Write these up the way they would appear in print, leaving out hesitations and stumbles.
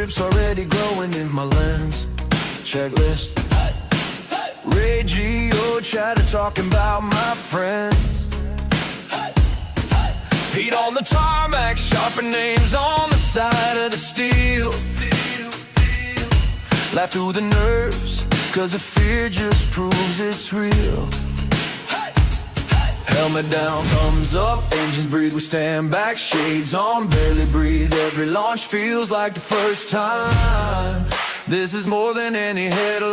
strips already glowing in my lens. Checklist. Radio chatter talking about my friends. Heat on the tarmac, sharper names on the side of the steel. Laugh through the nerves, cause the fear just proves it's real. Helmet down, thumbs up, engines breathe, we stand back, shades on, barely breathe. Every launch feels like the first time. This is more than any headline.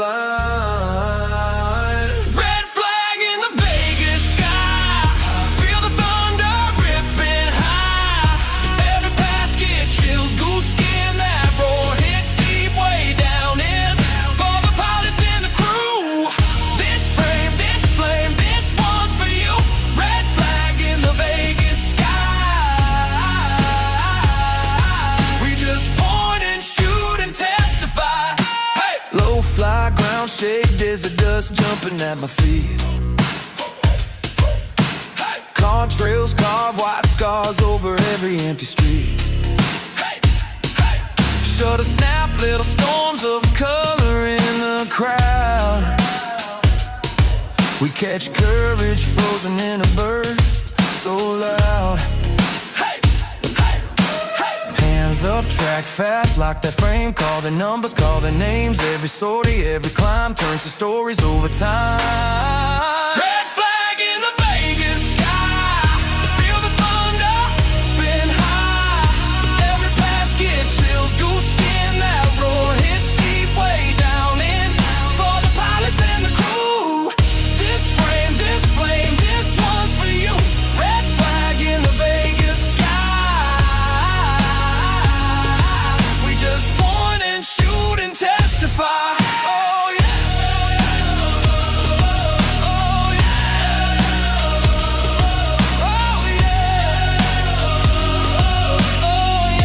Red flag in the Vegas sky, feel the thunder ripping high. Every pass gets chills, goose skin, that roar hits deep way down in. For the pilots and the crew, this frame, this flame, this one's for you. Red flag in the Vegas sky. We just point and shoot and testify. Hey! Low fly, ground shake, desert dust jumping at my feet. Contrails carve white scars over every empty street. Shutter snap, little storms of color in the crowd. We catch courage frozen in a burst so loud. Hands up, track fast, lock that frame. Call the numbers, call the names. Every sortie, every climb turns to stories over time. Red flag in the Vegas sky, feel the thunder been high. Every pass gets chills, goose skin, that roar hits deep way down in. For the pilots and the crew, this frame, this flame, this one's for you. Red flag in the Vegas sky. We just point and shoot and testify. Oh yeah. Oh yeah. Oh yeah. Oh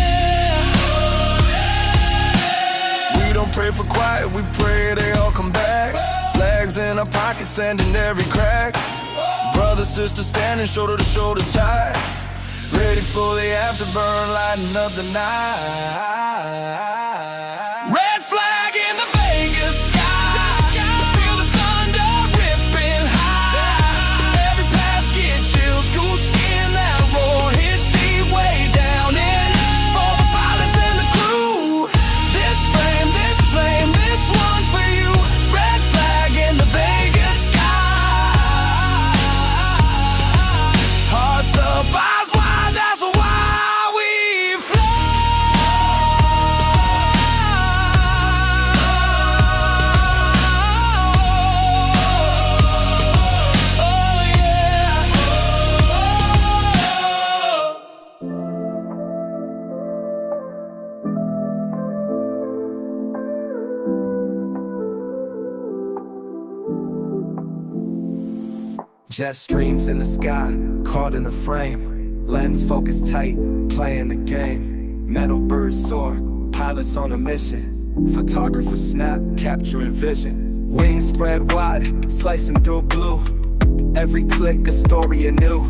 yeah. We don't pray for quiet, we pray they all come back. Flags in our pockets, sanding every crack. Brother, sister standing shoulder to shoulder tight. Ready for the afterburn, lighting up the night. Red flag in the Vegas sky, feel the thunder ripping high. Every pass gets chills, goose skin, that roar hits deep way down in. For the pilots and the crew, this flame, this one's for you. Red flag in the Vegas sky. Hearts up, eyes wide, that's why we jet streams in the sky, caught in the frame. Lens focused tight, playing the game. Metal birds soar, pilots on a mission. Photographers snap, capturing vision. Wings spread wide, slicing through blue. Every click a story anew.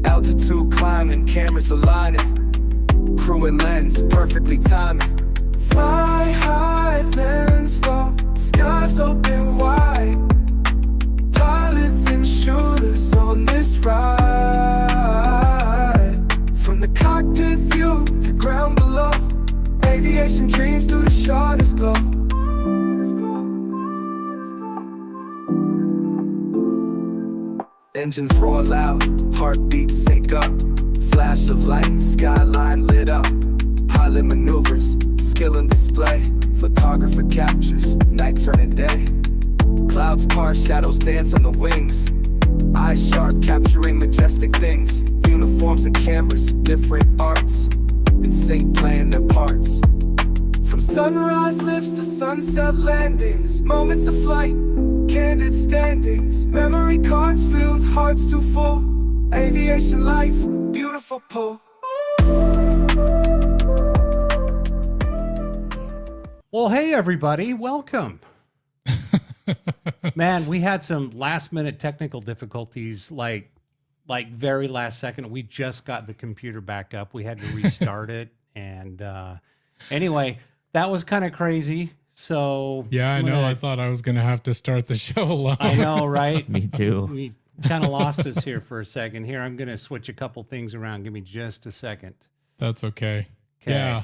Altitude climbing, cameras aligning. Crew and lens perfectly timing. Fly high, lens low, skies open wide. Pilots and shooters on this ride. From the cockpit view to ground below, aviation dreams through the shortest glow. Engines roar loud, heartbeats sync up. Flash of light, skyline lit up. Pilot maneuvers, skill and display. Photographer captures, night turning day. Clouds part, shadows dance on the wings. Eyes sharp, capturing majestic things. Uniforms and cameras, different arts. In sync, playing their parts. From sunrise lips to sunset landings. Moments of flight, candid standings. Memory cards filled, hearts too full. Aviation life, beautiful pull. Well, hey everybody, welcome. Man, we had some last minute technical difficulties, like very last second. We just got the computer back up. We had to restart it. And anyway, that was kind of crazy. So Yeah, I know. I thought I was going to have to start the show alone. I know, right? Me too. We kind of lost us here for a second. Here, I'm going to switch a couple things around. Give me just a second. That's okay. 'Kay. Yeah.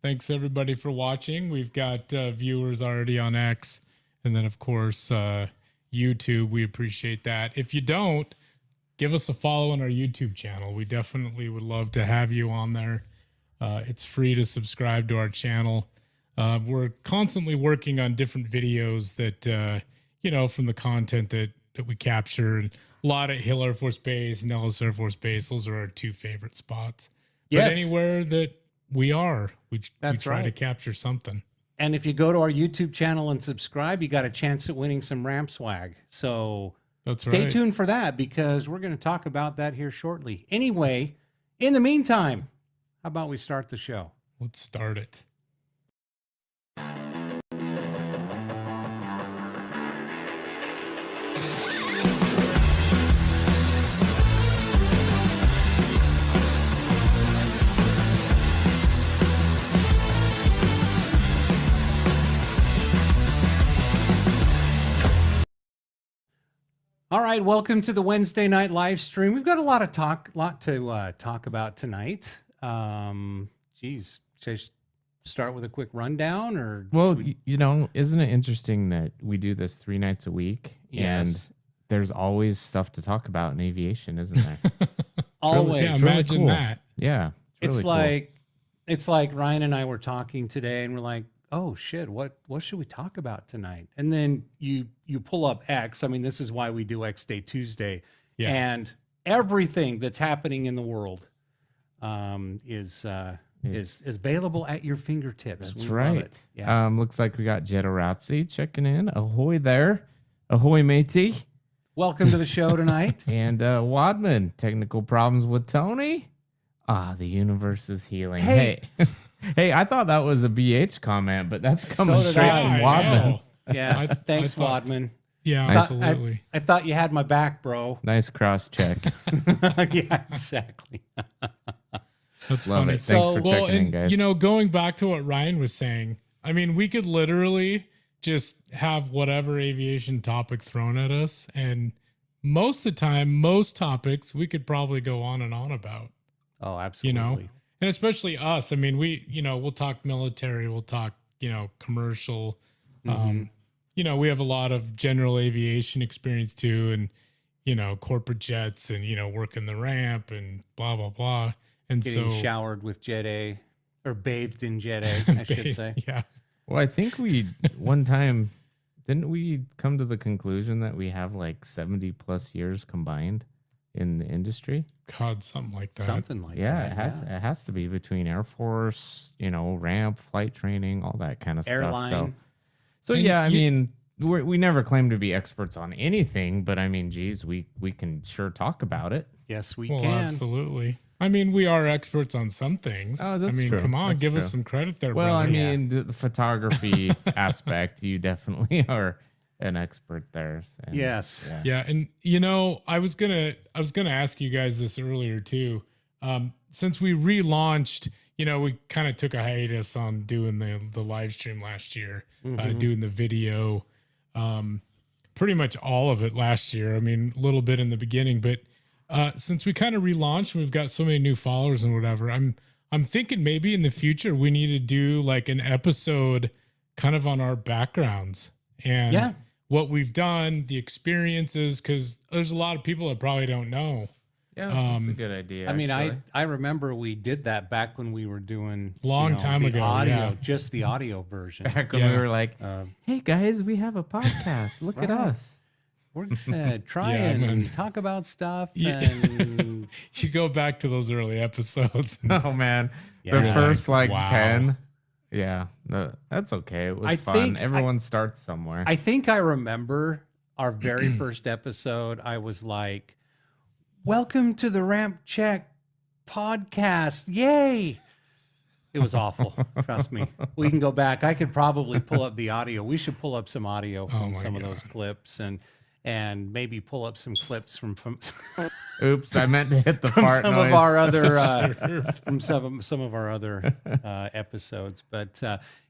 Thanks everybody for watching. We've got viewers already on X, and then of course YouTube. We appreciate that. If you don't, give us a follow on our YouTube channel. We definitely would love to have you on there. It's free to subscribe to our channel. We're constantly working on different videos that from the content that we captured. A lot at Hill Air Force Base, Nellis Air Force Base. Those are our two favorite spots. Yes. But anywhere that we try to right. capture something. And if you go to our YouTube channel and subscribe, you got a chance at winning some ramp swag. So stay tuned for that, because we're going to talk about that here shortly. Anyway, in the meantime, how about we start the show? Let's start it. All right, welcome to the Wednesday night live stream. We've got a lot to talk about tonight. Should I start with a quick rundown, or? Well, isn't it interesting that we do this 3 nights a week, and there's always stuff to talk about in aviation, isn't there? Always. Yeah, really imagine cool. that. Yeah, It's really cool. it's like Ryan and I were talking today, and we're like, oh shit, what should we talk about tonight? And then you pull up X. I mean, this is why we do X Day Tuesday. Yeah. And everything that's happening in the world is available at your fingertips. That's We love right. it. Yeah. Looks like we got Jetarazzi checking in. Ahoy there. Ahoy, matey. Welcome to the show tonight. And Wadman, technical problems with Tony. The universe is healing. Hey. Hey, I thought that was a BH comment, but that's coming So did straight I. from I Wadman. know. Yeah. I Thanks, thought- Wadman. Yeah, Nice. absolutely. I thought you had my back, bro. Nice cross check. Yeah, exactly. That's Love funny. it. Thanks for checking in, guys. Going back to what Ryan was saying, I mean, we could literally just have whatever aviation topic thrown at us, and most of the time, most topics we could probably go on and on about. Oh, absolutely. And especially us. I mean, we'll talk military, we'll talk, commercial. We have a lot of general aviation experience too, and, corporate jets and, working the ramp and blah, blah, blah. And Getting so showered with Jet A, or bathed in Jet A, I should say. Yeah. Well, I think one time, didn't we come to the conclusion that we have like 70 plus years combined in the industry? God, something like that. Something like Yeah, that. it has to be between Air Force, ramp, flight training, all that kind of Airline. stuff. So And yeah, I mean, we never claim to be experts on anything, but I mean, geez, we can sure talk about it. Yes, we Well, can. absolutely. I mean, we are experts on some things. Oh, that's I mean, true. come on, That's give true. us some credit there, Well, brother. I mean, the photography aspect, you definitely are an expert there. And, Yes. Yeah, and I was gonna ask you guys this earlier too. Since we relaunched, we kind of took a hiatus on doing the live stream last year, doing the video, pretty much all of it last year. I mean, a little bit in the beginning, but since we kind of relaunched, and we've got so many new followers and whatever. I'm thinking maybe in the future we need to do like an episode kind of on our backgrounds and what we've done, the experiences, because there's a lot of people that probably don't know. Yeah, that's a good idea. I mean, actually. I remember we did that back when we were doing Long time the ago, audio, yeah. just the audio version. back when we Yeah. were like, hey guys, we have a podcast. Look at Right. us. We're gonna try Yeah, and man. talk about stuff. Yeah. And You go back to those early episodes. Oh man, Yeah. the first like Wow. 10. Yeah, that's okay. It was I fun. think Everyone starts somewhere. I think I remember our very first episode. I was like, "Welcome to the RampCheck podcast! Yay!" It was awful. Trust me. We can go back. I could probably pull up the audio. We should pull up some audio from my some of God. those clips, and and maybe pull up some clips from Oops, I meant to hit the from fart some noise. of our other from some of our other episodes. But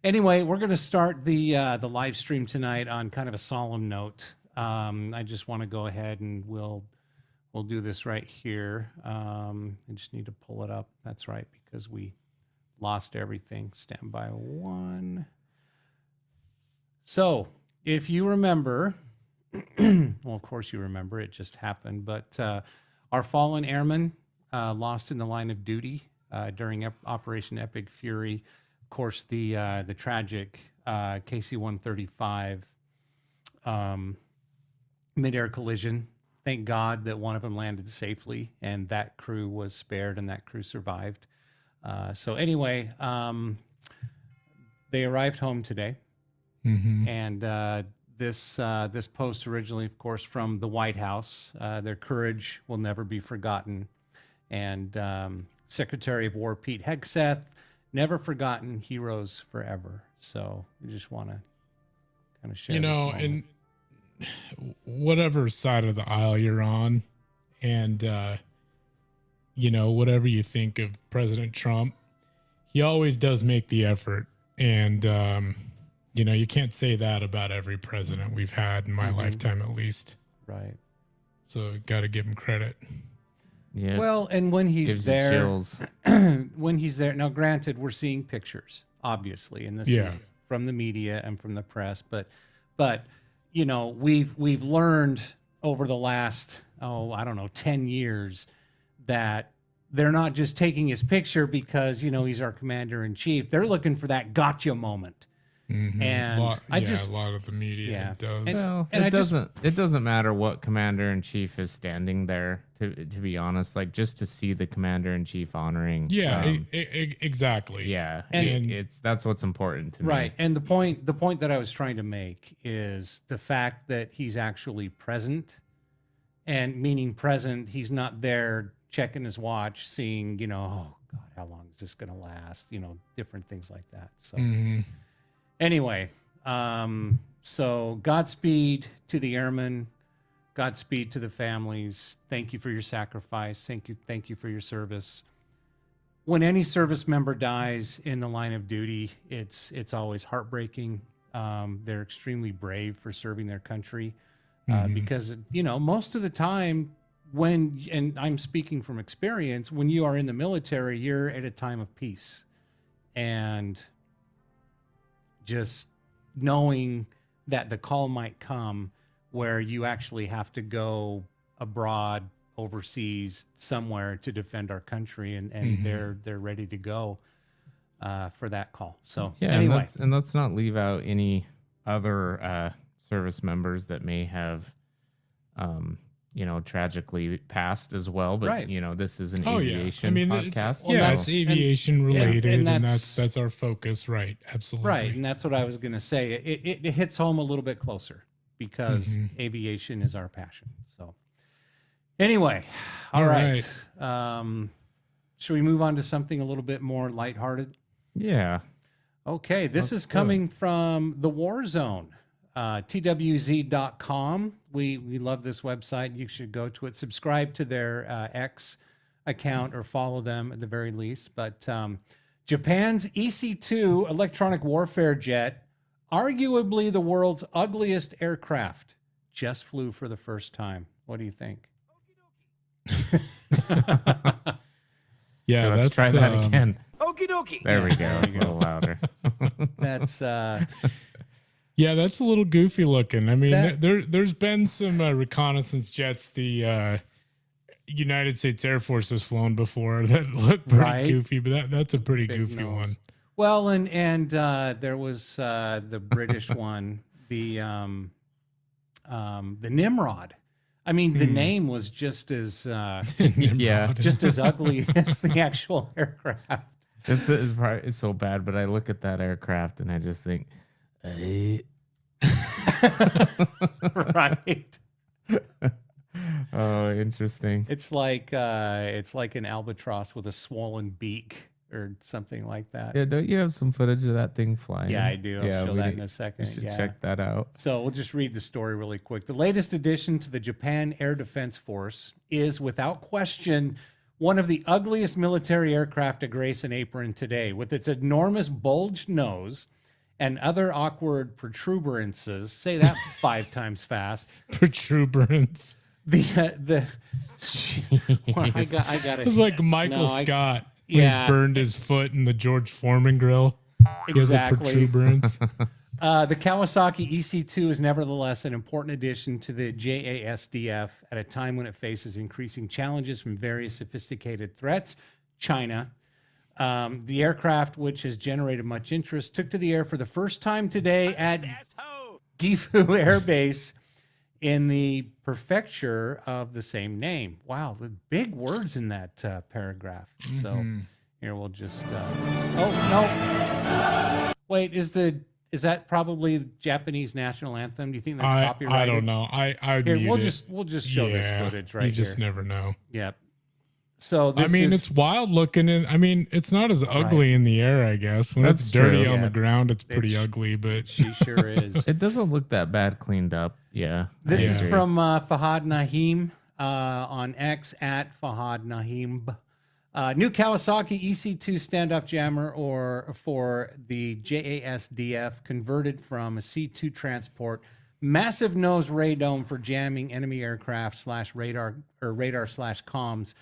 anyway, we're going to start the live stream tonight on kind of a solemn note. I just want to go ahead and we'll do this right here. I just need to pull it up. That's right, because we lost everything. Stand by one. So if you remember, well, of course you remember, it just happened, but our fallen airmen lost in the line of duty during Operation Epic Fury. Of course, the tragic KC-135 mid-air collision. Thank God that one of them landed safely, and that crew was spared, and that crew survived. So anyway, they arrived home today, and this post originally, of course, from the White House. Their courage will never be forgotten. And Secretary of War Pete Hegseth, never forgotten, heroes forever. So we just want to kind of share this moment. And whatever side of the aisle you're on, and, whatever you think of President Trump, he always does make the effort. And, you can't say that about every president we've had in my lifetime, at least. Right. So got to give him credit. Yeah. Well, and when he's Gives you there, chills. when he's there, now granted, we're seeing pictures, obviously, and this is from the media and from the press, but we've learned over the last 10 years that they're not just taking his picture because he's our commander in chief. They're looking for that gotcha moment. And a lot of the media does. It doesn't matter what commander in chief is standing there. To be honest, like just to see the commander in chief honoring. Yeah, exactly. Yeah, and that's what's important to me. Right, and the point that I was trying to make is the fact that he's actually present, and meaning present, he's not there checking his watch, seeing oh God, how long is this going to last? Different things like that. So. Anyway, so Godspeed to the airmen, Godspeed to the families. Thank you for your sacrifice. Thank you for your service. When any service member dies in the line of duty, it's always heartbreaking. They're extremely brave for serving their country because most of the time and I'm speaking from experience, when you are in the military, you're at a time of peace, and just knowing that the call might come where you actually have to go abroad, overseas, somewhere to defend our country, and they're ready to go for that call. So anyway, and let's not leave out any other service members that may have tragically passed as well. But this is an aviation podcast. It's aviation related, and that's our focus, right? Absolutely, right. And that's what I was going to say. It hits home a little bit closer because aviation is our passion. So anyway, all right. Should we move on to something a little bit more lighthearted? Yeah. Okay. This is coming from the War Zone. TWZ.com. We love this website. You should go to it. Subscribe to their X account or follow them at the very least. But Japan's EC-2 electronic warfare jet, arguably the world's ugliest aircraft, just flew for the first time. What do you think? Let's try that again. Okie dokie. There we go. A little louder. That's yeah, that's a little goofy looking. I mean, there's been some reconnaissance jets the United States Air Force has flown before that look pretty goofy, but that's a pretty goofy one. Well, and there was the British one, the Nimrod. I mean, the name was just as just as ugly as the actual aircraft. It's so bad, but I look at that aircraft and I just think, right. Oh, interesting. It's like an albatross with a swollen beak or something like that. Yeah, don't you have some footage of that thing flying? Yeah, I do. I'll show that in a second. You should Yeah. check that out. So we'll just read the story really quick. The latest addition to the Japan Air Defense Force is, without question, one of the ugliest military aircraft to grace an apron today. With its enormous bulged nose and other awkward protuberances, say that 5 times fast. Protuberance. Well, I got it. It's like Michael Scott when yeah. he burned his foot in the George Foreman grill. He has a Exactly. protuberance. The Kawasaki EC2 is nevertheless an important addition to the JASDF at a time when it faces increasing challenges from various sophisticated threats. China. The aircraft, which has generated much interest, took to the air for the first time today at Gifu Air Base in the prefecture of the same name. Wow, the big words in that paragraph. So here we'll just. Oh no! Wait, is that probably the Japanese national anthem? Do you think that's copyrighted? I don't know. I'd Here, mute we'll just show this footage right you here. just never know. Yep. So this it's wild looking. It's not as ugly in the air, I guess. When That's it's dirty true. on the ground, it's pretty ugly. But she sure is. It doesn't look that bad cleaned up. Yeah. This I is agree. from Fahad Nahim on X at Fahad Nahim. New Kawasaki EC2 standoff jammer for the JASDF, converted from a C2 transport. Massive nose radome for jamming enemy aircraft / radar / comms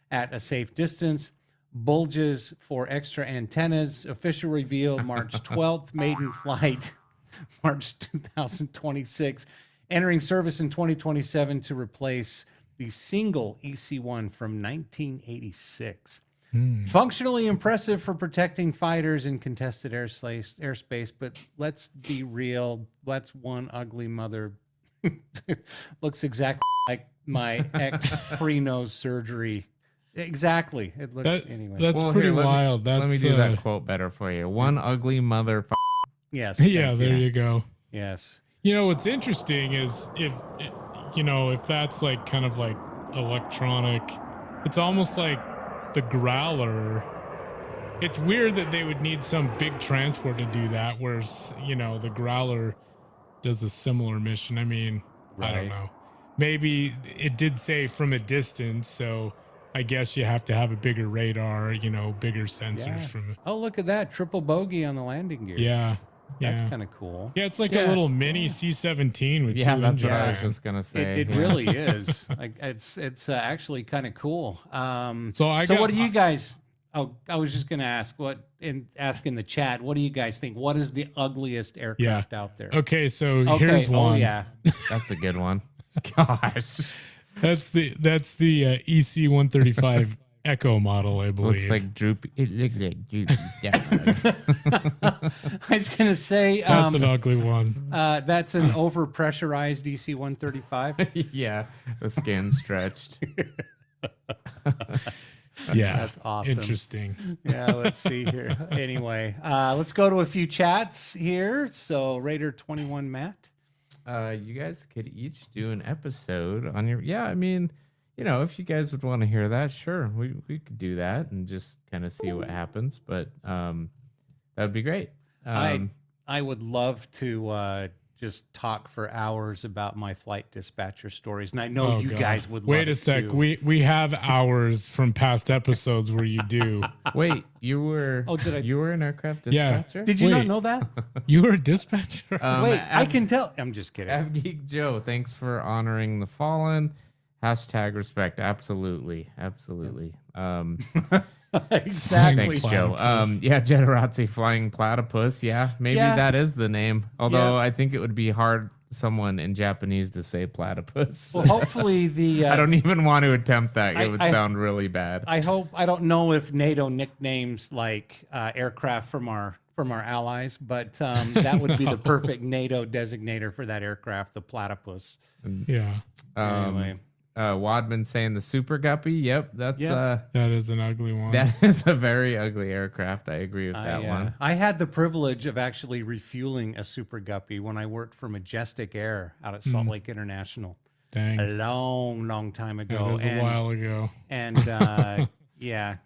at a safe distance. Bulges for extra antennas. Official reveal March 12th. Maiden flight March 2026. Entering service in 2027 to replace the single EC1 from 1986. Functionally impressive for protecting fighters in contested airspace, but let's be real. That's one ugly mother. Looks exactly like my ex pre-nose surgery. Exactly. It looks anyway. That's pretty wild. Let me do that quote better for you. One ugly mother. Yes. Yeah, there you go. Yes. What's interesting is if that's like kind of like electronic, it's almost like the Growler. It's weird that they would need some big transport to do that, whereas the Growler does a similar mission. I don't know. Maybe it did say from a distance, so I guess you have to have a bigger radar, bigger sensors from it. Oh, look at that. Triple bogey on the landing gear. Yeah. That's kind of cool. Yeah, it's like a little mini C-17 with 2 that's engines. what I was just gonna say. It really is. Like it's actually kind of cool. So what do you guys? Oh, I was just gonna ask ask in the chat. What do you guys think? What is the ugliest aircraft out there? Okay, so here's one. Oh yeah, That's a good one. Gosh, that's the EC-135 Echo model, I believe. looks like droopy. It looks like droopy. I was gonna say That's an ugly one. that's an overpressurized DC-135. Yeah, the skin stretched. Yeah, That's awesome. Interesting. Yeah, let's see here. Anyway, let's go to a few chats here. So Raider 21 Matt. You guys could each do an episode on your. Yeah, if you guys would want to hear that, sure, we could do that and just kind of see what happens. But that would be great. I would love to just talk for hours about my flight dispatcher stories, and I know you guys would. Wait love a sec. Too. We have hours from past episodes where you do. Wait, you were? Oh, did I? You were an aircraft Yeah. dispatcher? Did you not Wait. know that? You were a dispatcher. Wait, I can tell. I'm just kidding. Avgeek Joe, thanks for honoring the fallen. Hashtag respect. Absolutely. Exactly. Thanks, Joe. Platypus. Jetarazzi flying platypus. Yeah, maybe Yeah. that is the name. Although Yeah. I think it would be hard someone in Japanese to say platypus. Well, hopefully the. I don't even want to attempt that. It would I- sound really bad. I don't know if NATO nicknames like aircraft from our allies, but that would be the perfect NATO designator for that aircraft, the platypus. Yeah, Anyway. Wadman saying the Super Guppy. Yep, that's Yep. that is an ugly one. that is a very ugly aircraft. I agree with that one. I had the privilege of actually refueling a Super Guppy when I worked for Majestic Air out at Salt Lake International Dang, a long time ago. that was a while ago. And yeah,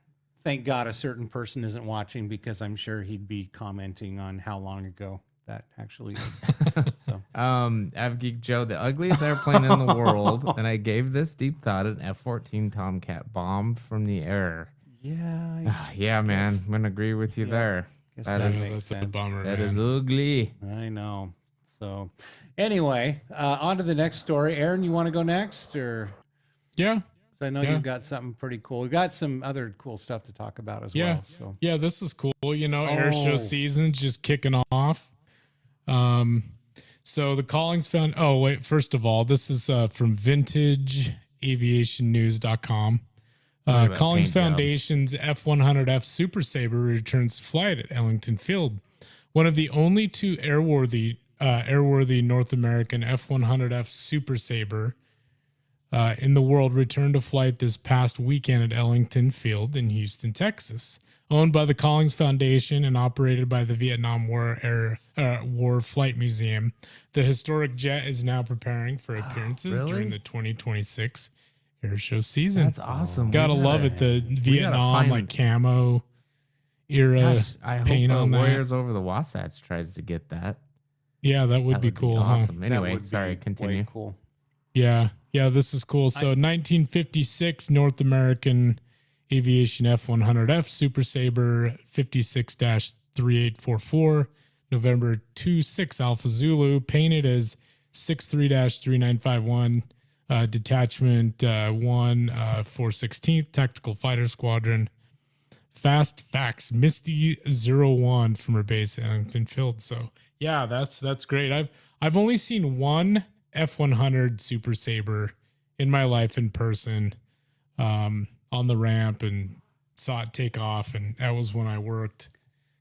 thank God a certain person isn't watching, because I'm sure he'd be commenting on how long ago that actually is. So, Avgeek Joe, the ugliest airplane in the world, and I gave this deep thought. An F-14 Tomcat bombed from the air. yeah, Yeah, man, I'm gonna agree with you there. guess That that is- makes That's a sense. bummer, That man. is ugly. I know. So, anyway, on to the next story. Aaron, you want to go next, or? Yeah. 'Cause I know Yeah. you've got something pretty cool. We got some other cool stuff to talk about as Yeah. well. So, Yeah, this is cool. You know, air show Oh. season's just kicking off. So the Collings found. Oh wait, first of all, this is from VintageAviationNews.com. Look at that Collings paint job. Foundation's F-100F Super Sabre returns to flight at Ellington Field. One of the only two airworthy North American F-100F Super Sabre in the world returned to flight this past weekend at Ellington Field in Houston, Texas. Owned by the Collings Foundation and operated by the Vietnam War Flight Museum, the historic jet is now preparing for appearances really? during the 2026 air show season. That's awesome. Gotta We love gotta- it. The Vietnam find- like camo era Gosh, I hope paint on that. Warriors Over the Wasatch tries to get that. Yeah, that would That be cool. Huh? awesome. that Anyway, would be sorry, way continue. cool. Yeah, this is cool. So 1956 North American Aviation F-100F Super Sabre 56-3844, November 26 Alpha Zulu, painted as 63-3951, Detachment 1, 416th Tactical Fighter Squadron, Fast Fax Misty 01 from her base at Ellington Field. So yeah, that's great. I've only seen one F-100 Super Sabre in my life in person, on the ramp, and saw it take off. And that was when I worked,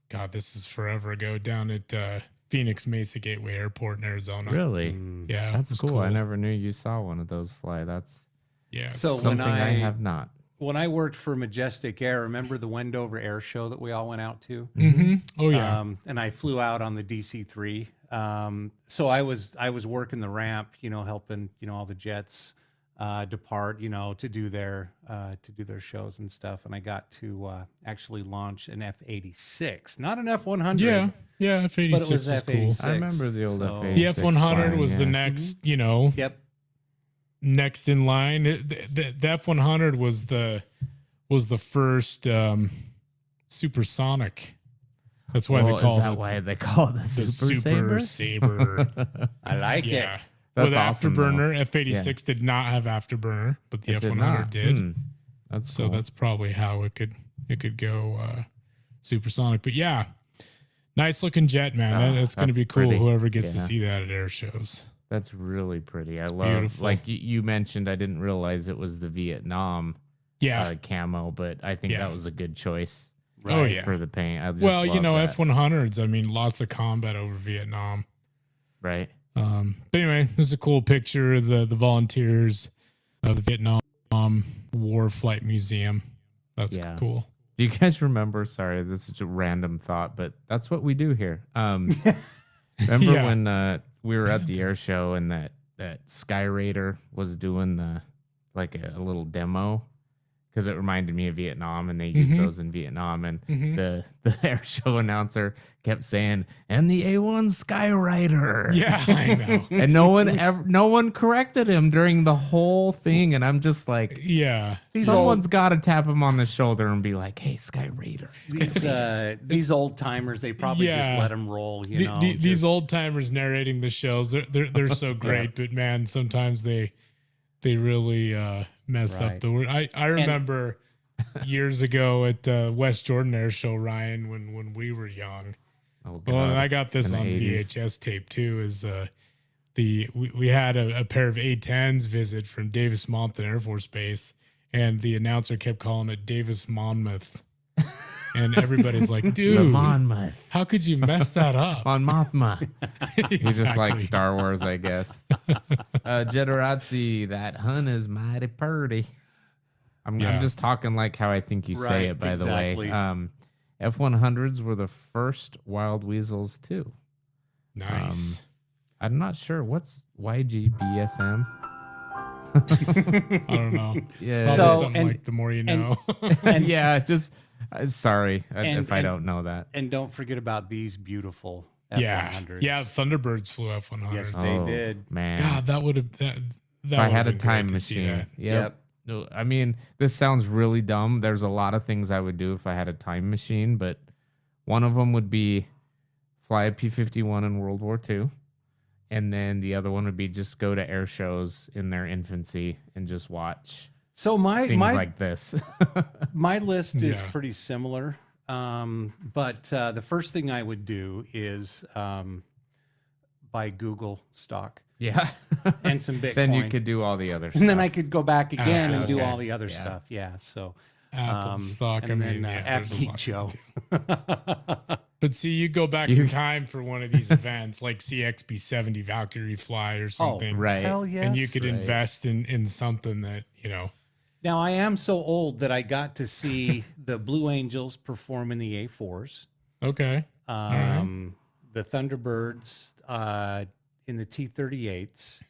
God, this is forever ago, down at Phoenix Mesa Gateway Airport in Arizona. Really? Yeah, it That's was cool. I never knew you saw one of those fly. That's Yeah. So when something I I have not. when I worked for Majestic Air, remember the Wendover Air Show that we all went out to? Oh yeah. And I flew out on the DC-3. So I was working the ramp, helping all the jets depart, to do their shows and stuff. And I got to actually launch an F-86, not an F-100. Yeah. F-86 but it was is cool. F-86. I remember the old So- F-86 The F-100 flying, was the yeah. next, Yep. next in line. The F-100 was the first supersonic. That's why Well, they call is that it why they call it the the Super Sabre? Sabre. I like Yeah. it. That's With awesome, afterburner, F-86 did not have afterburner, but the It did F-100 not. did. Hmm. That's So cool. that's probably how it could go supersonic. But yeah, nice looking jet, man. Ah, That's going to that's be cool. pretty. Whoever gets to Yeah. see that at air shows. That's really pretty. I love, beautiful. like you mentioned, I didn't realize it was the Vietnam Yeah. camo, but I think Yeah. that was a good choice. Oh, yeah. For the paint. I just Well, love that. F-100s. I mean, lots of combat over Vietnam. Right. But anyway, this is a cool picture of the volunteers of the Vietnam War Flight Museum. That's Yeah. cool. Do you guys remember? Sorry, this is a random thought, but that's what we do here. Remember Yeah. when we were at the air show and that Sky Raider was doing a little demo? Because it reminded me of Vietnam, and they used those in Vietnam. And the air show announcer kept saying, "And the A1 Sky Raider." Yeah, I know. And no one corrected him during the whole thing. And I'm just like, Yeah. someone's got to tap him on the shoulder and be like, "Hey, Sky Raider." These old timers, they probably just Yeah. let them roll. These just- old timers narrating the shows, they're so great, but man, sometimes they really mess up Right. the word. I remember years ago at West Jordan Air Show, Ryan, when we were young. Oh, Well, and God. I got this In the on 80s. VHS tape too. Is we had a pair of A-10s visit from Davis Monthan Air Force Base, and the announcer kept calling it Davis Monmouth, and everybo's like, The "Dude, Monmouth. how could you mess that up?" On Mothma. He's just like Exactly. Star Wars, I guess. Generazzi, that hun is mighty purty. I'm Yeah. just talking like how I think you say Right, it, by exactly. the way. F-100s were the first wild weasels, too. Nice. I'm not sure. What's YGBSM? I don't know. Yeah. Probably So, something and- like the more you know. and- yeah, just Sorry if I don't know that. And don't forget about these beautiful Yeah. F-100s. Yeah. Thunderbirds flew F-100s. Yes, they did. Man. God, that would have, that If I had a been great time to see machine. that. Yep. No, I mean, this sounds really dumb. There's a lot of things I would do if I had a time machine, but one of them would be fly a P-51 in World War II. And then the other one would be just go to air shows in their infancy and just watch So things like this. my list is Yeah. pretty similar. But the first thing I would do is buy Google stock Yeah. and some Bitcoin. Then you could do all the other stuff. and then I could go back again and do okay. all the other Yeah. stuff. Yeah. So Apple stock. and I mean, then yeah, there's a Abby lot to Joe. do. But see, you go back in time for one of these events like CXB-70 Valkyrie Fly or something. right. Hell yes. And you could Right. invest in something that, you know. Now I am so old that I got to see the Blue Angels perform in the A4s. Okay. The Thunderbirds in the T-38s.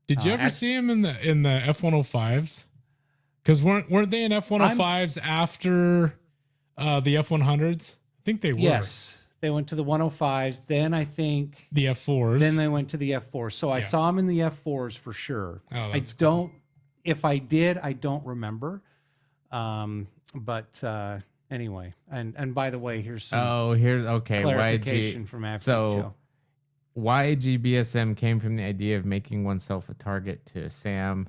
Did you ever see him in the F-105s? Because weren't they in F-105s after the F-100s? I think they were. Yes, they went to the 105s. Then I think The F-4s. then they went to the F4s. So I Yeah. saw them in the F4s for sure. Oh, I that's don't. If I did, I don't remember. But anyway, and by the way, here's some Here's okay. clarification from Abby So Joe. YGBSM came from the idea of making oneself a target to SAM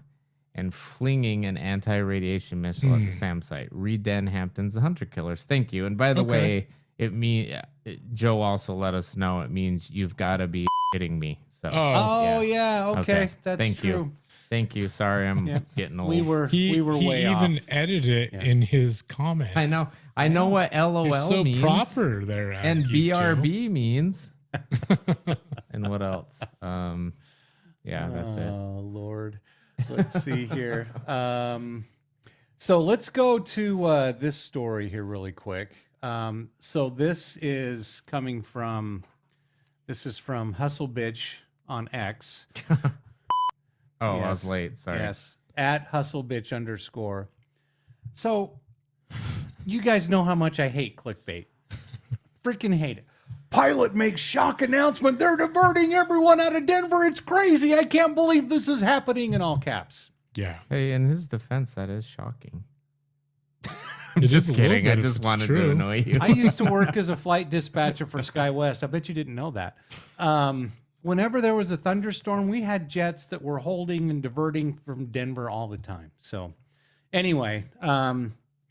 and flinging an anti-radiation missile at the SAM site. Reed Denhampton's The Hunter Killers. Thank you. And by the way, Joe also let us know it means you've got to be kidding me. So Oh yeah, okay. That's Thank true. you. Thank you. Sorry, I'm getting old. We were He way even off. edited it Yes. in his comment. I know. I know what LOL You're so means. proper there, And Geek Joe. BRB means. And what else? Yeah, that's it. Oh Lord. Let's see here. So let's go to this story here really quick. So this is from Hustle Bitch on X. Oh, I was Yes. late. Sorry. Yes, at Hustle Bitch _ So you guys know how much I hate clickbait. Freaking hate it. Pilot makes shock announcement. They're diverting everyone out of Denver. It's crazy. I can't believe this is happening in all caps. Yeah. Hey, in his defense, that is shocking. It is Just a little kidding. bit I if just it's wanted true. to annoy you. I used to work as a flight dispatcher for SkyWest. I bet you didn't know that. Whenever there was a thunderstorm, we had jets that were holding and diverting from Denver all the time. So anyway,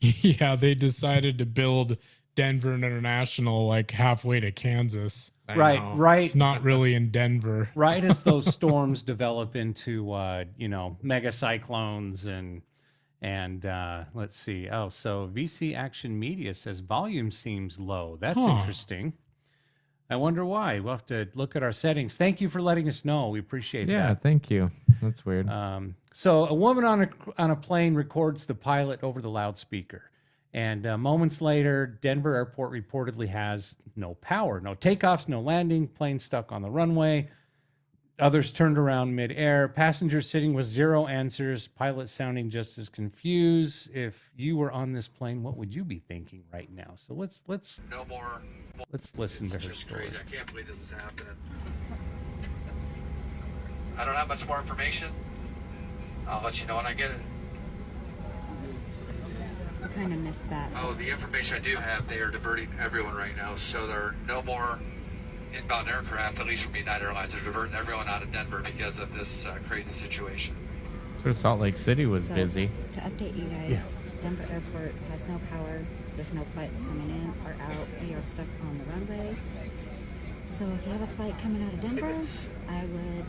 Yeah, they decided to build Denver International like halfway to Kansas. I know. right. It's not really in Denver. Right as those storms develop into mega cyclones and let's see. Oh, so VC Action Media says volume seems low. That's Huh. interesting. I wonder why. We'll have to look at our settings. Thank you for letting us know. We appreciate Yeah, that. thank you. That's weird. So a woman on a plane records the pilot over the loudspeaker. And moments later, Denver Airport reportedly has no power, no takeoffs, no landing, plane stuck on the runway. Others turned around midair. Passengers sitting with zero answers. Pilot sounding just as confused. If you were on this plane, what would you be thinking right now? So let's No more. let's listen to It's her just story. crazy. I can't believe this is happening. I don't have much more information. I'll let you know when I get it. I kind of missed that. Oh, the information I do have, they are diverting everyone right now. So there are no more inbound aircraft, at least from United Airlines. They're diverting everyone out of Denver because of this crazy situation. Sure, Salt Lake City was So, busy. To update you guys, Denver Airport has no power. There's no flights coming in or out. We are stuck on the runway. So if you have a flight coming out of Denver, I would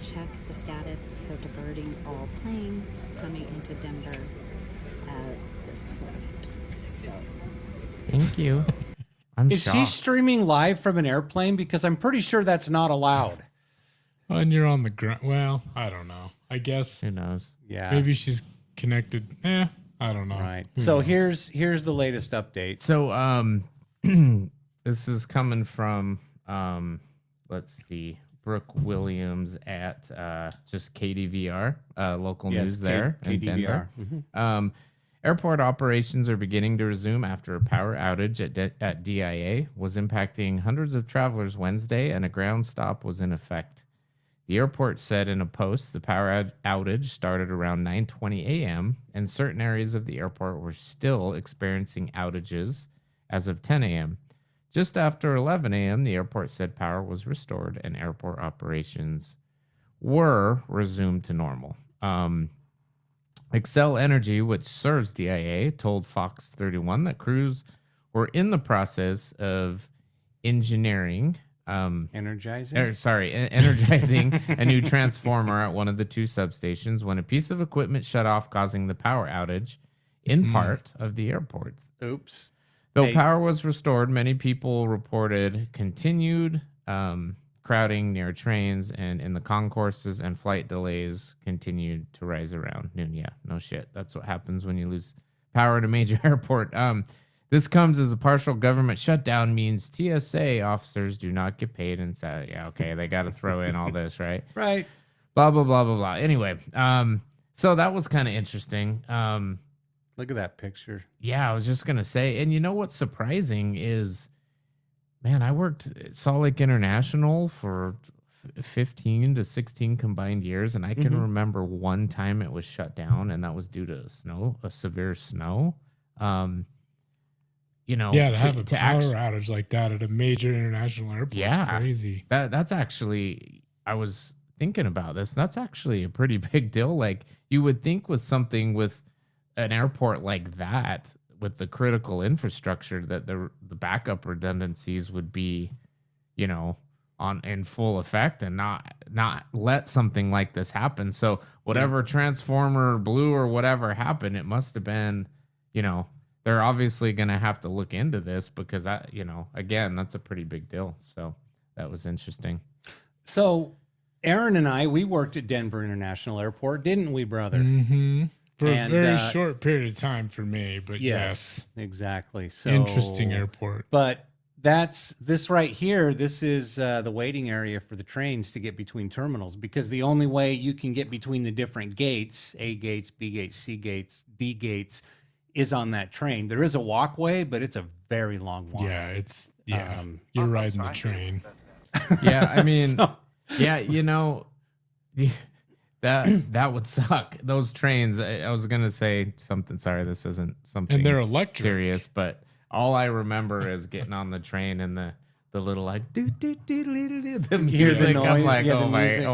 check the status. They're diverting all planes coming into Denver at this point. So Thank you. I'm Is she shocked. streaming live from an airplane? Because I'm pretty sure that's not allowed. And you're on the ground. Well, I don't know. I guess Who knows? Yeah. maybe she's connected. I don't know. Right. Who So knows? here's the latest update. So this is coming from let's see, Brooke Williams at just KDVR, local Yes, news there in KDVR. Denver. Airport operations are beginning to resume after a power outage at DIA was impacting hundreds of travelers Wednesday, and a ground stop was in effect. The airport said in a post the power outage started around 9:20 a.m., and certain areas of the airport were still experiencing outages as of 10 a.m. Just after 11 a.m., the airport said power was restored and airport operations were resumed to normal. Excel Energy, which serves DIA, told Fox 31 that crews were in the process of energizing Energizing a new transformer at one of the two substations when a piece of equipment shut off, causing the power outage in part of the airport. Oops. Though power was restored, many people reported continued crowding near trains and in the concourses, and flight delays continued to rise around noon. Yeah, no shit. That's what happens when you lose power at a major airport. This comes as a partial government shutdown means TSA officers do not get paid, and say, yeah, okay, they got to throw in all this, right? Right. Blah, blah, blah, blah, blah. Anyway, so that was kind of interesting. Look at that picture. Yeah, I was just going to say, and you know what's surprising is, man, I worked at Salt Lake International for 15 to 16 combined years, and I can remember one time it was shut down, and that was due to a severe snow. You know, to have a power outage like that at a major international airport is crazy. That's actually, I was thinking about this. That's actually a pretty big deal. Like, you would think with something with an airport like that, with the critical infrastructure, that the backup redundancies would be, you know, in full effect, and not let something like this happen. So whatever transformer blew or whatever happened, it must have been, you know, they're obviously going to have to look into this, because that, you know, again, that's a pretty big deal. So that was interesting. So Aaron and I, we worked at Denver International Airport, didn't we, brother? Mm-hmm. For a very short period of time for me, but yes. Exactly. So interesting airport. But this right here. This is the waiting area for the trains to get between terminals, because the only way you can get between the different gates, A gates, B gates, C gates, D gates, is on that train. There is a walkway, but it's a very long walk. Yeah, you're riding the train. Yeah, I mean, yeah, you know, that would suck. Those trains. I was gonna say something. Sorry, this isn't something. And they're electric. Serious, but all I remember is getting on the train and the little like do do do do do the music. Hear the noise. I'm like, oh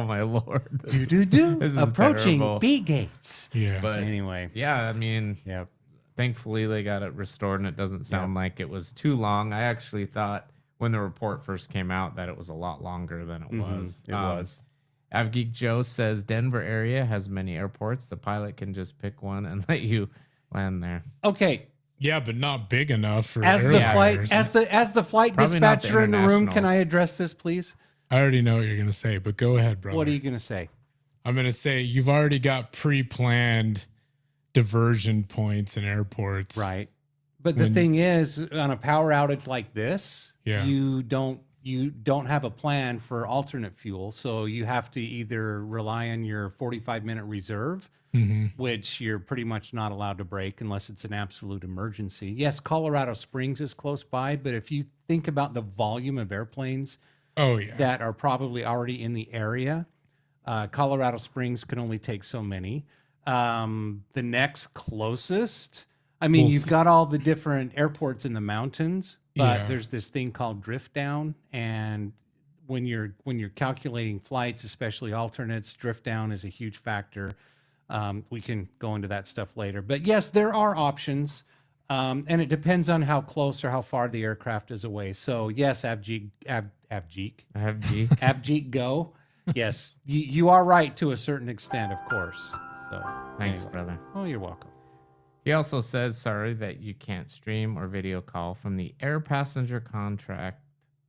my lord, do do do. Approaching terrible. B gates. Yeah. But anyway, yeah, I mean, yeah. Thankfully, they got it restored, and it doesn't sound like it was too long. I actually thought when the report first came out that it was a lot longer than it was. It was. Avgeek Joe says Denver area has many airports. The pilot can just pick one and let you land there. Okay. Yeah, but not big enough for as the flight Probably not the dispatcher in the room. Can I internationals. address this, please? I already know what you're gonna say, but go ahead, brother. What are you gonna say? I'm gonna say you've already got pre-planned diversion points in airports, Right. But the thing is, on a power outage like this, Yeah. you don't have a plan for alternate fuel, so you have to either rely on your 45-minute reserve, which you're pretty much not allowed to break unless it's an absolute emergency. Yes, Colorado Springs is close by, but if you think about the volume of airplanes that are probably already in the area, Colorado Springs can only take so many. The next closest, I mean, you've got all the different airports in the mountains, but there's this thing called drift down, and when you're calculating flights, especially alternates, drift down is a huge factor. We can go into that stuff later, but yes, there are options, and it depends on how close or how far the aircraft is away. So yes, Avgeek, go. Yes, you are right to a certain extent, of course. So Thanks, brother. Oh, you're welcome. He also says, sorry, that you can't stream or video call from the air passenger contract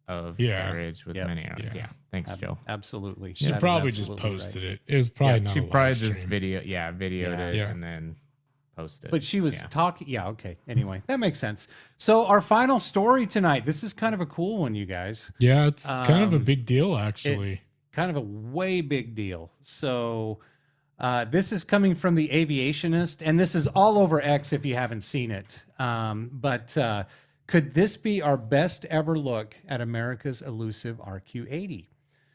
of carriage with many airlines. Yeah. Thanks, Joe. Absolutely. She probably just posted it. It was probably not. She a probably live just stream. videoed it and then posted. But she was talking. Yeah. Okay. Anyway, that makes sense. So our final story tonight. This is kind of a cool one, you guys. Yeah, it's kind of a big deal, actually. Kind of a way big deal. So This is coming from the Aviationist, and this is all over X if you haven't seen it. But could this be our best ever look at America's elusive RQ-80?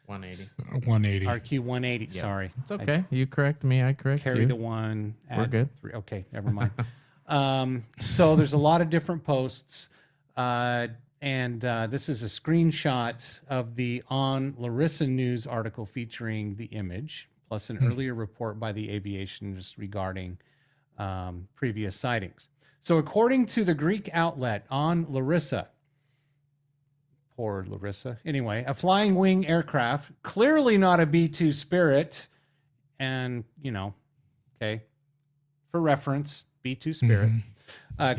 180. 180. RQ-180, sorry. It's okay. You correct me. I correct Carry you. the one. We're good. 3. Okay, never mind. So there's a lot of different posts. And this is a screenshot of the On Larissa News article featuring the image, plus an earlier report by the Aviationist regarding previous sightings. So according to the Greek outlet On Larissa, poor Larissa, anyway, a flying wing aircraft, clearly not a B-2 Spirit, and, okay, for reference, B-2 Spirit,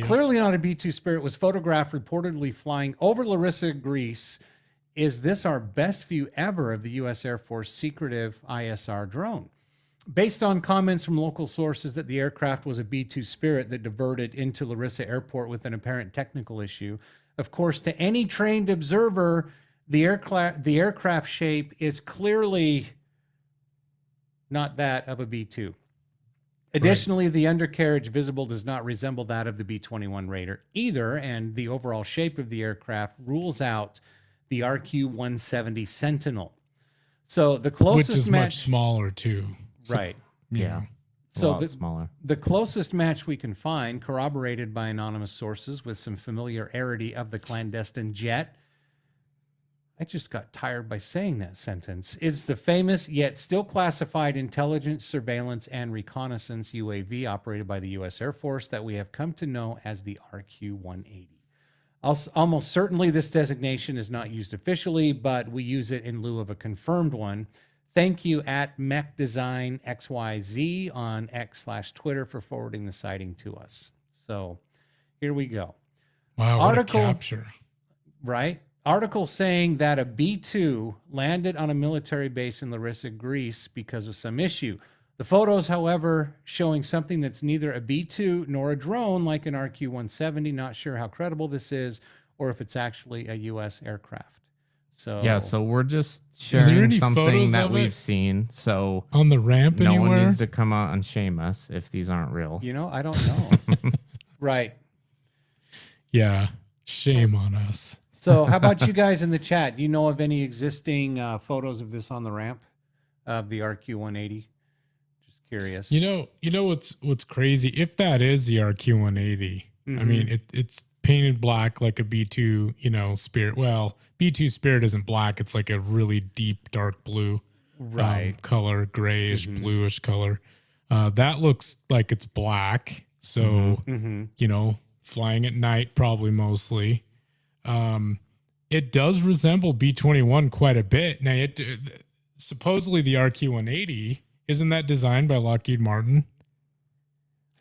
clearly not a B-2 Spirit, was photographed reportedly flying over Larissa, Greece. Is this our best view ever of the U.S. Air Force secretive ISR drone? Based on comments from local sources that the aircraft was a B-2 Spirit that diverted into Larissa Airport with an apparent technical issue, of course, to any trained observer, the aircraft shape is clearly not that of a B-2. Additionally, the undercarriage visible does not resemble that of the B-21 Raider either, and the overall shape of the aircraft rules out the RQ-170 Sentinel. So the closest which is match, much smaller too. right? Yeah. So smaller. the closest match we can find, corroborated by anonymous sources with some familiarity of the clandestine jet. I just got tired by saying that sentence. Is the famous yet still classified intelligence, surveillance, and reconnaissance UAV operated by the U.S. Air Force that we have come to know as the RQ-180. Almost certainly this designation is not used officially, but we use it in lieu of a confirmed one. Thank you at MechDesignXYZ on X/Twitter for forwarding the sighting to us. So here we go. Wow, what a capture. Right? Article saying that a B-2 landed on a military base in Larissa, Greece because of some issue. The photos, however, showing something that's neither a B-2 nor a drone like an RQ-170. Not sure how credible this is or if it's actually a U.S. aircraft. So Yeah, so we're just there sharing any something photos that of we've it? seen. So On the ramp no anywhere? one needs to come out and shame us if these aren't real. I don't know. Right. Yeah. Shame on us. So how about you guys in the chat? Do you know of any existing photos of this on the ramp of the RQ-180? Just curious. You know what's crazy? If that is the RQ-180, I mean, it's painted black like a B-2, Spirit. Well, B-2 Spirit isn't black. It's like a really deep dark blue color, grayish, bluish color. That looks like it's black. So, flying at night, probably mostly. It does resemble B-21 quite a bit. Now, supposedly the RQ-180, isn't that designed by Lockheed Martin?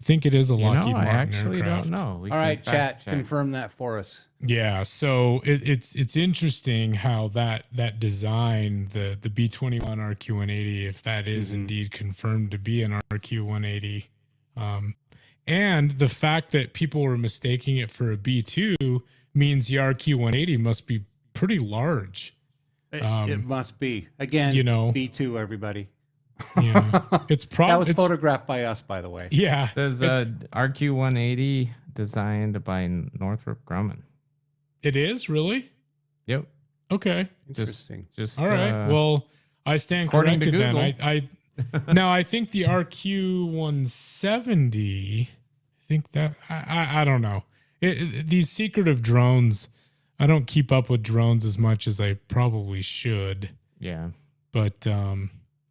I think it is a Lockheed Martin I actually aircraft. don't know. All right, chat, confirm that for us. Yeah, so it's interesting how that design, the B-21 RQ-180, if that is indeed confirmed to be an RQ-180, and the fact that people were mistaking it for a B-2 means the RQ-180 must be pretty large. It must be. Again, B-2, everybody. Yeah, it's probably that was photographed by us, by the way. Yeah, There's a RQ-180 designed by Northrop Grumman. It is really. Yep. Okay. Interesting. Just all right. Well, I stand according to corrected then. Google. Now I think the RQ-170. I think that I don't know. These secretive drones. I don't keep up with drones as much as I probably should. Yeah. But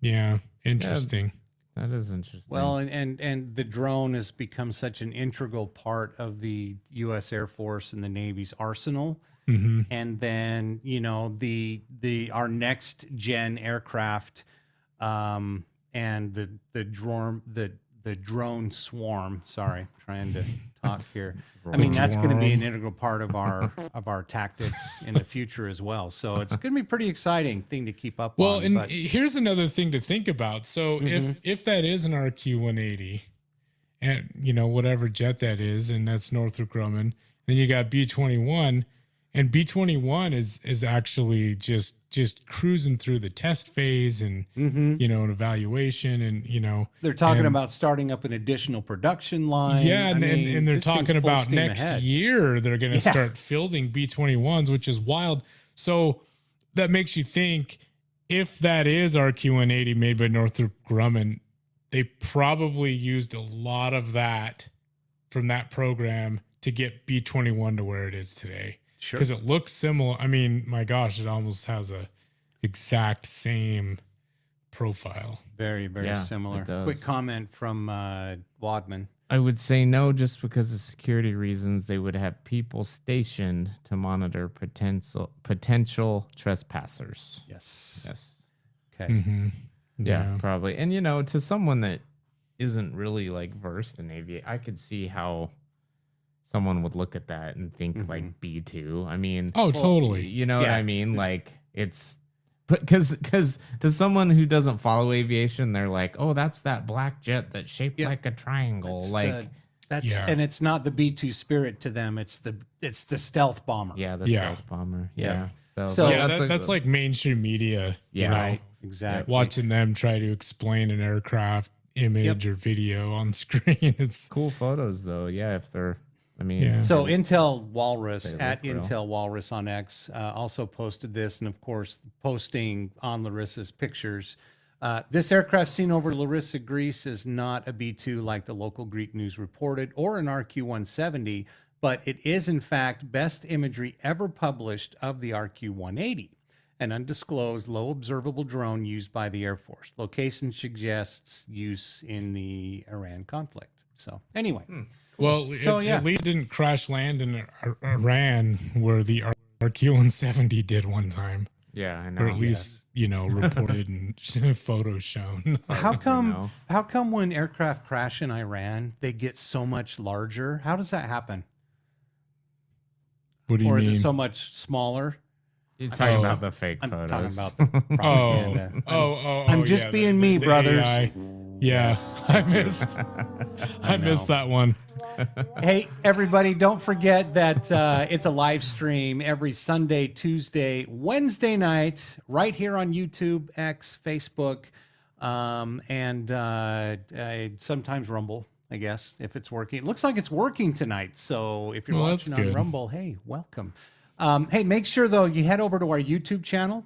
yeah, interesting. That is interesting. Well, and the drone has become such an integral part of the U.S. Air Force and the Navy's arsenal. And then our next gen aircraft, and the drone swarm. Sorry, trying to talk here. I mean, that's going to be an integral part of our tactics in the future as well. So it's going to be a pretty exciting thing to keep up on. Well, and here's another thing to think about. So if that is an RQ-180, and whatever jet that is, and that's Northrop Grumman, then you got B-21. And B-21 is actually just cruising through the test phase and an evaluation, and they're talking about starting up an additional production line. Yeah, and they're talking about next year they're going to start fielding B-21s, which is wild. So that makes you think, if that is RQ-180 made by Northrop Grumman, they probably used a lot of that from that program to get B-21 to where it is today. Sure. Because it looks similar. I mean, my gosh, it almost has a exact same profile. Very, very similar. Quick comment from Wadman. I would say no, just because of security reasons. They would have people stationed to monitor potential trespassers. Yes. Okay. Mm-hmm. Yeah, probably. And to someone that isn't really like versed in aviation, I could see how someone would look at that and think like B2. I mean, totally. You know what I mean? Like, it's because to someone who doesn't follow aviation, they're like, oh, that's that black jet that's shaped like a triangle. And it's not the B2 Spirit to them. It's the stealth bomber. Yeah, the stealth bomber. Yeah. So that's like mainstream media. Yeah, right. Exactly. Watching them try to explain an aircraft image or video on screen. It's cool photos though. Yeah, if they're. I mean, so Intel Walrus at Intel Walrus on X also posted this, and of course, posting on Larissa's pictures. This aircraft seen over Larissa, Greece, is not a B2 like the local Greek news reported, or an RQ-170, but it is in fact best imagery ever published of the RQ-180, an undisclosed low observable drone used by the Air Force. Location suggests use in the Iran conflict. So anyway. Well, at least it didn't crash land in Iran where the RQ-170 did one time. Yeah, I know. Or at least, reported and photos shown. How come when aircraft crash in Iran, they get so much larger? How does that happen? What do you mean? Or is it so much smaller? You're talking about the fake photos. I'm talking about the propaganda. I'm just being me, the brothers. AI. Yeah, I missed that one. Hey, everybody, don't forget that it's a live stream every Sunday, Tuesday, Wednesday night, right here on YouTube, X, Facebook, and sometimes Rumble, I guess, if it's working. It looks like it's working tonight. So if you're watching on Rumble, hey, welcome. Hey, make sure, though, you head over to our YouTube channel.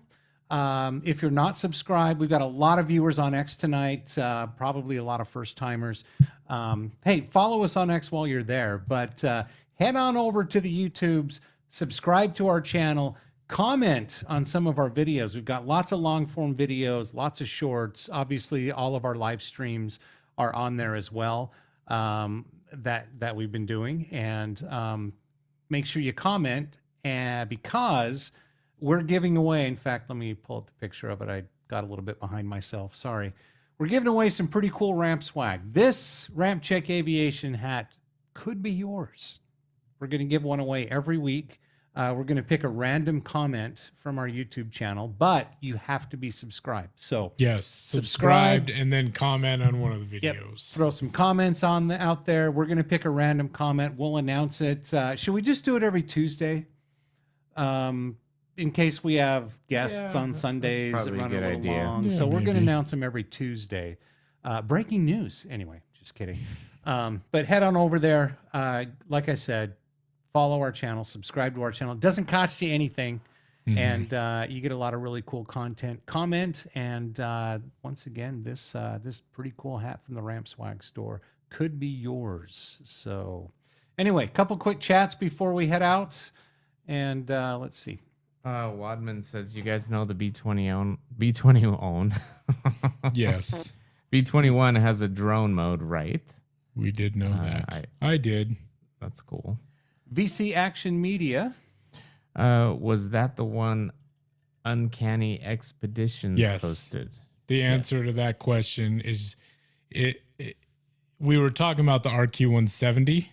If you're not subscribed, we've got a lot of viewers on X tonight, probably a lot of first timers. Hey, follow us on X while you're there, but head on over to the YouTubes, subscribe to our channel, comment on some of our videos. We've got lots of long form videos, lots of shorts. Obviously, all of our live streams are on there as well, that we've been doing. And make sure you comment, because we're giving away, in fact, let me pull up the picture of it. I got a little bit behind myself. Sorry. We're giving away some pretty cool ramp swag. This RampCheck Aviation hat could be yours. We're going to give one away every week. We're going to pick a random comment from our YouTube channel, but you have to be subscribed. So yes, subscribed and then comment on one of the videos. Yep. Throw some comments out there. We're going to pick a random comment. We'll announce it. Should we just do it every Tuesday? In case we have guests on Sundays that run a little long. So we're going to announce them every Tuesday. Breaking news. Anyway, just kidding. But head on over there. Like I said, follow our channel, subscribe to our channel. It doesn't cost you anything. And you get a lot of really cool content. Comment. And once again, this pretty cool hat from the Ramp Swag store could be yours. So anyway, a couple quick chats before we head out. And let's see. Wadman says, you guys know the B-20 Yes. B-21 has a drone mode, right? We did know that. I did. That's cool. VC Action Media. Was that the one Uncanny Expeditions posted? The answer to that question is we were talking about the RQ-170.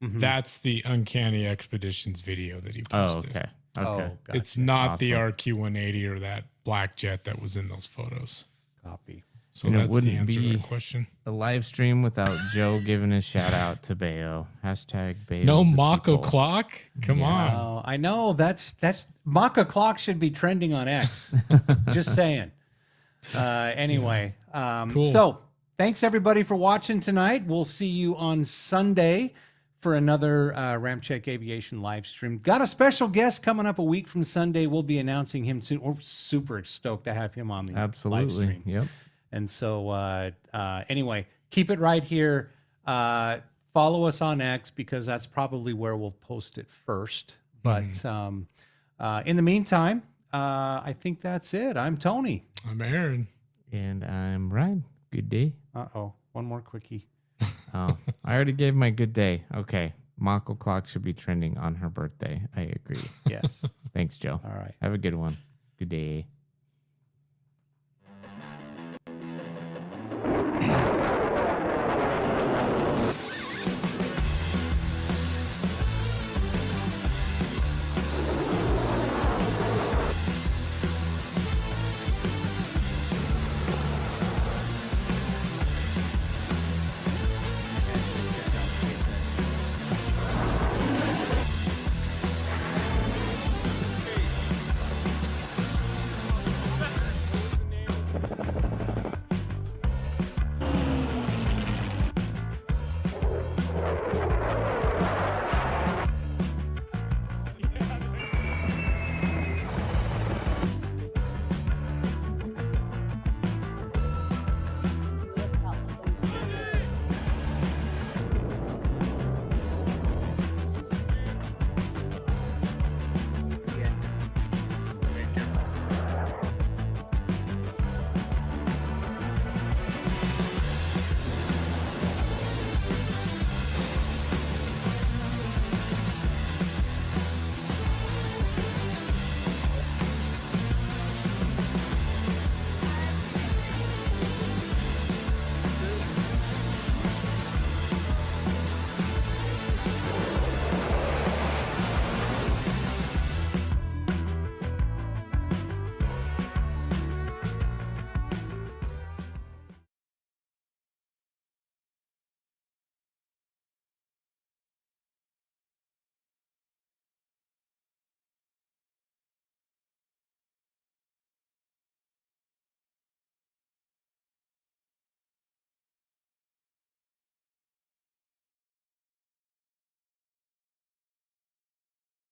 That's the Uncanny Expeditions video that he posted. Oh, okay. Gotcha. It's not the RQ-180 or that black jet that was in those photos. Copy. So And it that's the wouldn't answer to be that question. a live stream without Joe giving a shout out to Bayo. Hashtag Bayo. No the Mako people. clock? Come Yeah. on. Oh, I know that's Maka clock should be trending on X. Just saying. Anyway, Cool. So thanks everybody for watching tonight. We'll see you on Sunday for another RampCheck Aviation live stream. Got a special guest coming up a week from Sunday. We'll be announcing him soon. We're super stoked to have him on the live Absolutely. stream. Yep. And so anyway, keep it right here. Follow us on X because that's probably where we'll post it first. But in the meantime, I think that's it. I'm Tony. I'm Aaron. And I'm Ryan. Good day. Uh-oh. One more quickie. Oh, I already gave my good day. Okay. Mako clock should be trending on her birthday. I agree. Yes. Thanks, Joe. All right. Have a good one. Good day.